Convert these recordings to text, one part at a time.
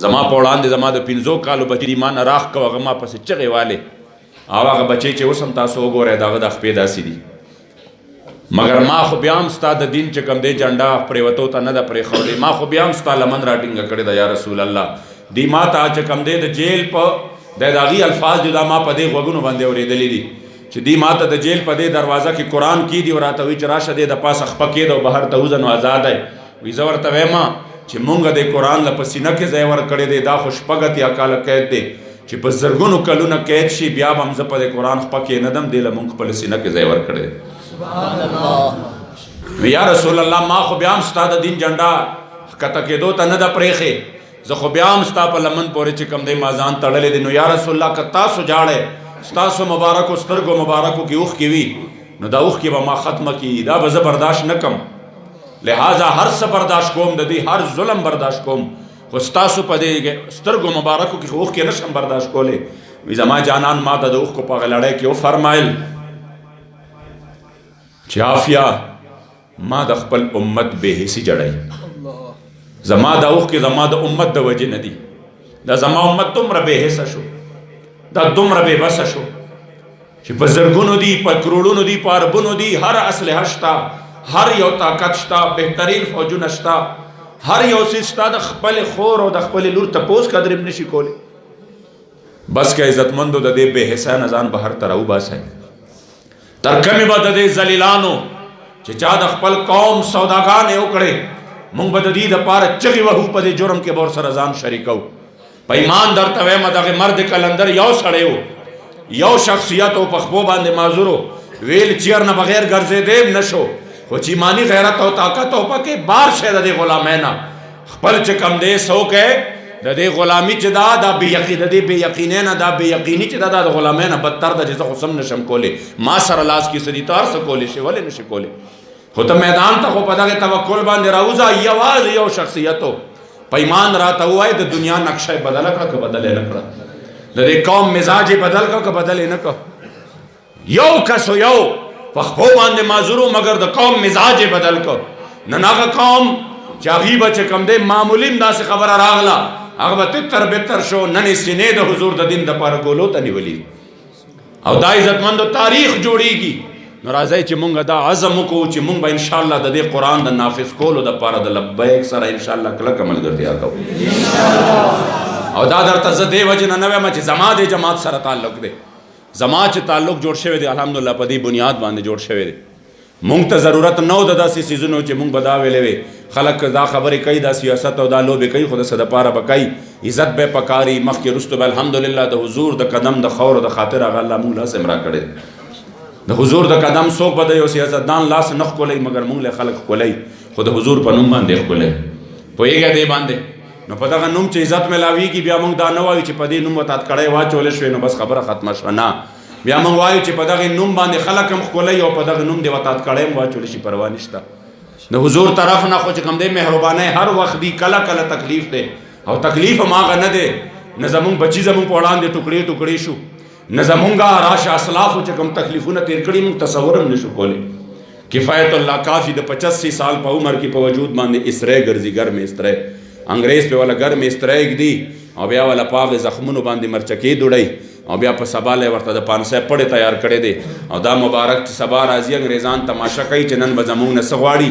زما په وړاندې زما د 15 کالو بچی دی ما نه راخ کو هغه ما پسې چغې والې او هغه بچی چې اوس هم تاسو وګورئ د هغه د خپې داسې دي مګر ما خو بیا هم ستا د دین چې کوم دی جنډا پرېوتو ته نه ده پرېښودې ما خو بیا هم ستا لمن راټینګه کړې ده یا رسول الله دی ما ته چې کوم دی د جیل په د هغې الفاظ دي دا ما په دې غوږونو باندې اورېدلي دي چې دی ما ته د جیل په دې دروازه کې قرآن کیدي او راته وایي چې راشه دی د پاسه خپه کېده او بهر ته وځه نو آزاد دی وایي زه ورته وایم چې مونږ د قرآن له په سینه کې ځای ورکړی دی دا خو شپږ اتیا کاله قید دی چې په زرګونو کلونه قید شي بیا به هم زه په دې قرآن خپه کېنهدم دی له مونږ خپله سینه کې ځای ورکړی دی نو یا رسول الله ما خو بیا هم ستا د دین جنډا ښکته کېدو ته نه ده پرېښې زه خو بیا هم ستا په لمن پورې چې کوم دی ما ځان تړلی دی نو یا رسول الله که تاسو جاړئ ستاسو مبارکو سترګو مبارکو کې اوښکې وي نو دا اوښکې به ما ختمه کړي دا به زه برداشت نه کم لہذا هر څه برداشت کوم د دې هر ظلم برداشت کوم خو ستاسو په دې سترګو مبارکو کې اوښکې نشم برداشت کولی وي زما جانان ما ته د اوښکو په هغه لړۍ کې وفرمایل چې عافیه ما د خپل امت بې حسي جړی زما دا اوښکې زما د امت د وجې نه دي دا زما امت دومره بې حسه شو دا دومره بې بسه شو چې په زرګونو دي په کروڑونو دي په اربونو دي هر اسلحه شته هر یو طاقت شته بهترین فوجونه شته هر یو څیز شته د خپلې خور او د خپلې لور تپوس قدر هم نشي کولی بس که عزتمندو د دې بې حسه نه ځان بهر ته راوباسئ تر کومې به د دې ذلیلانو چې چا د خپل قوم سوداګانې وکړې موږ به د دې دپاره چغې وهو په دې جرم کې به ورسره ځان شریکو په ایمان درته وایم دغه مرد کلندر یو سړی و یو شخصیت و په خپو باندې معذور و ویل چیر نه بغیر ګرځېدی نه شو خو چې ایماني غیرت او طاقت او پکې بار شی د دې غلامۍ نه خپل چې کوم دی څوک د دې غلامي چې دا د دې بې یقینۍ نه دا بې یقیني چې دا د غلامۍ نه بدتر ده چې زه خو سم نشم کولی ما سره لاس کې څه دي ته هر څه کولی شي ولې نشي کولی خو ته میدان ته خو په دغې توکل باندې راوځه یوازې یو شخصیت و په ایمان راته ووایه د دنیا نقشه یې بدله کړه که بدل یې نه کړه د دې قوم مزاج یې بدل کړه که بدل یې نه کړه یو کس و یو په خپو باندې معذورو مګر د قوم مزاج یې بدل کړه نن هغه قوم چې هغې به چې کوم دی معمولي هم داسې خبره راغله هغه به تتر بتر شو نن یې سینې د حضور د دین دپاره ګولو ته نیولي او دا عزتمندو تاریخ جوړیږي نو راځئ چې مونږ دا عزم وکړو چې مونږ به انشاءالله د دې قرآن د نافذ کولو دپاره د لبیک سره انشاءالله کلکه ملګرتیا کوو او دا درته زه دې وجې نه وایم چې زما دې جماعت سره تعلق دی زما چې تعلق جوړ شوی دی الحمدلله په دې بنیاد باندې جوړ شوی دی مونږ ته ضرورت نه و د داسې څیزونو چې مونږ به دا ویلې وې خلک دا خبرې کوي دا سیاست او دا لوبې کوي خو د څه دپاره به کوي عزت به یې پکاري مخکې وروستو به الحمدلله د حضور د قدم د خور د خاطر هغه الله مونږ لاس امرا کړی دی د حضور د قدم څوک به د یو سیاستدان لاس نه ښکلی مګر مونږ له خلک ښکلی خو د حضور په نوم باندې ښکلی پوهېږئ دې باندې نو په دغه نوم چې عزت میلاویږي بیا مونږ دا نه وایو چې په دې نوم ورته کړی واچولی شوې نو بس خبره ختمه شوه نه بیا مونږ وایو چې په دغې نوم باندې خلک هم ښکلی او په دغه نوم دې ورته کړی هم واچولی شي پروا نشته د حضور طرف نه خو چې کوم دی مهربانۍ هر وخت دی کله کله تکلیف دی او تکلیف هم هغه نه دی نه زمونږ بچي زمونږ په وړاندې ټوکړې ټوکړې شو نه زمونږه راشه اسلافو چې کوم تکلیفونه تیر کړي موږ تصور هم نشو کولی کفایت الله کافي د 85 سال په عمر کې په وجود باندې اسری ګرځي ګرمې استری انګریز په والا ګرمې استری ږدي او بیا والا په هغې زخمونو باندې مرچکې دوړی او بیا په سبا لی ورته د پانسۍ پړې تیار کړی دی او دا مبارک چې سبا راځي انګریزان تماشه کوي چې نن به زمونږ نه څه غواړي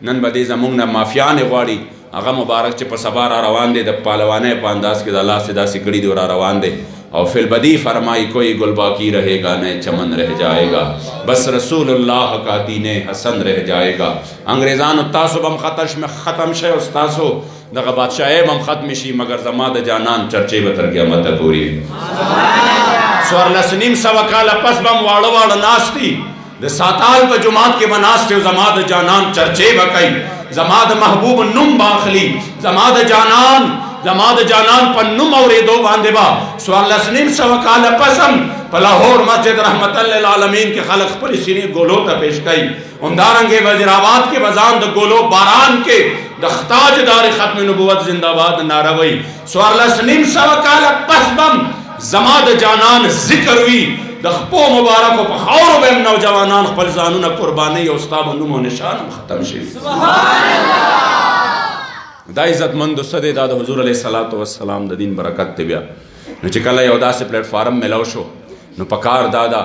نن به دې زمونږ نه مافیانې غواړي هغه مبارک چې په سبا را روان دی د پهلوانۍ په انداز کې د الله سے داسې کړي دی را روان دی اور فی البدی فرمائی کوئی گل باقی رہے گا نئے چمن رہ جائے گا بس رسول اللہ کا دین حسن رہ جائے گا انگریزان تاسو بم خطش میں ختم شے استاسو دغه بادشاہ بم ختم شي مگر زما د جانان چرچے به تر قیامت پوری څوارلس نیم سوه کاله پس بم واړه واړه ناست دي د ساتال په جومات کې به ناست دي زما د جانان چرچے به کوي زما د محبوب نوم به اخلي زما د جانان په نوم اورېدو باندې به څوارلس نیم سوه کاله پس هم په لاهور مسجد رحمت للعالمین کې خلک خپلې سینې ګولو ته پیش کوي همدارنګې وزیرآباد کې به ځان د ګولو باران کې د تاجدار ختم نبوت زنده باد نعره وایي څوارلس نیم سوه کاله پس بم زما د جانان ذکر وي د خپو مبارکو په خاورو به هم نوجوانان خپل ځانونه قربانوي او ستا به نوم و نشان ختم شي دا عزت مند صدے دا حضور علیہ الصلوۃ والسلام د دین برکت تے بیا نو چې کله یو داسې پلیټ فارم ملو شو نو پکار دادا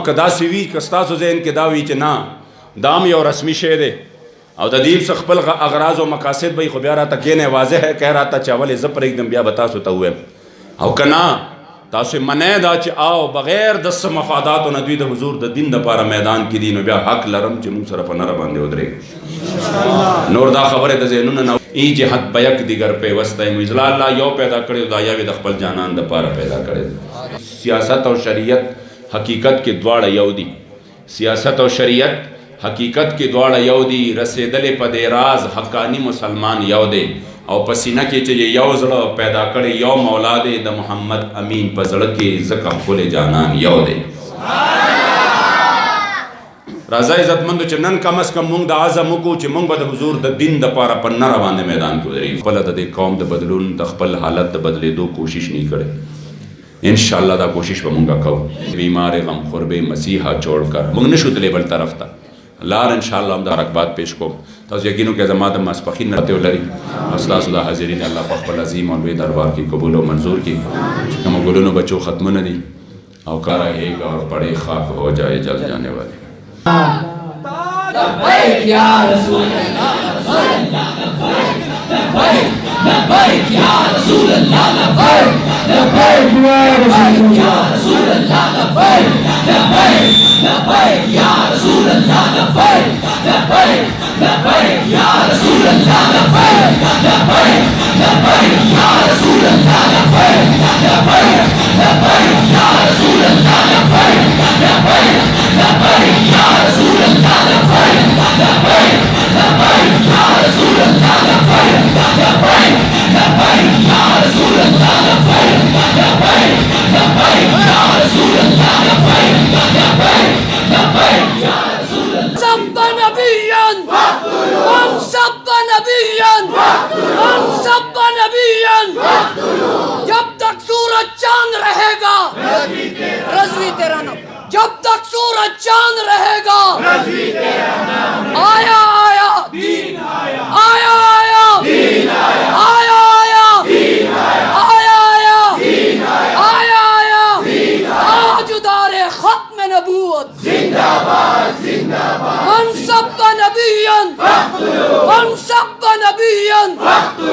کدا سی وی کستاسو ذهن کې دا وی چې نه دام یو رسمی شی دی او د دین څخه خپل اغراض او مقاصد به خو بیا راته کینه واضح ہے کہہ رہا تھا چاول ز پر ایک دم بیا بتا سو ته وې او کنا تاسو منه دا چې آو بغیر د سم مفادات او ندوی د حضور د دین د پاره میدان کې دین بیا حق لرم چې موږ سره په نره باندې ودرې نور دا خبره د ذهنونو نه ای جهت بیک دیگر په واسطه مزلا الله یو پیدا کړی دا یو د خپل جانان د پاره پیدا کړی سیاست او شریعت حقیقت کې دواړه یو دي سیاست او شریعت حقیقت کې دواړه یو دي رسیدلې په دې راز حقانی مسلمان یو دی او پسینه کې چې یو زړه پیدا کړی یو مولا دی د محمد امین په زړه کې ځکه خپل جانان یو دی راځه عزتمندو چې نن کم از کم مونږ د عزم وکړو چې مونږ به د حضور د دین د پاره په نره باندې میدان کې ودرېږو خپله د دې قوم د بدلون د خپل حالت د بدلېدو کوشش نه کړی انشاءاللہ دا کوشش به مونږ کوو بیمار غمخور بے مسیحا چھوڑ کر مونږ نشو تللی بل طرف ته لار انشاءاللہ هم دا رکبات پیش کوم تاسو یقینو کې زما د ماسپخین راته ولري ستاسو د حاضرین الله په خپل عظیم او لوی دربار کې قبول او منظور کړي چې کوم ګلونو بچو ختمونه دي او کارا ایک اور پڑے خاک ہو جائے جل جانے والے لبیک یا رسول اللہ لبیک یا رسول اللہ لبیک لبیک یا رسول اللہ لبیک لبیک یا رسول اللہ لبیک لبیک یا رسول اللہ لبیک لبیک یا رسول اللہ لبیک لبیک یا رسول اللہ لبیک لبیک یا رسول اللہ لبیک لبیک یا رسول اللہ لبیک لبیک یا رسول اللہ لبیک لبیک یا رسول اللہ لبیک لبیک یا رسول اللہ سب نبیاً من سب نبیاً من سب نبیاً جب تک سورج چاند رہے گا رضوی تیرا نام جب تک سورج چاند رہے گا آیا آیا دین آیا آیا آیا دین آیا آیا دین آیا آیا دین آیا آیا دین آج دار ختم نبوت زندہ باد زندہ باد من سب نبیاً من سب نبیاً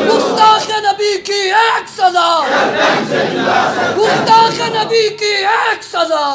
گستاخ نبی کی ایک سزا گستاخ نبی کی ایک سزا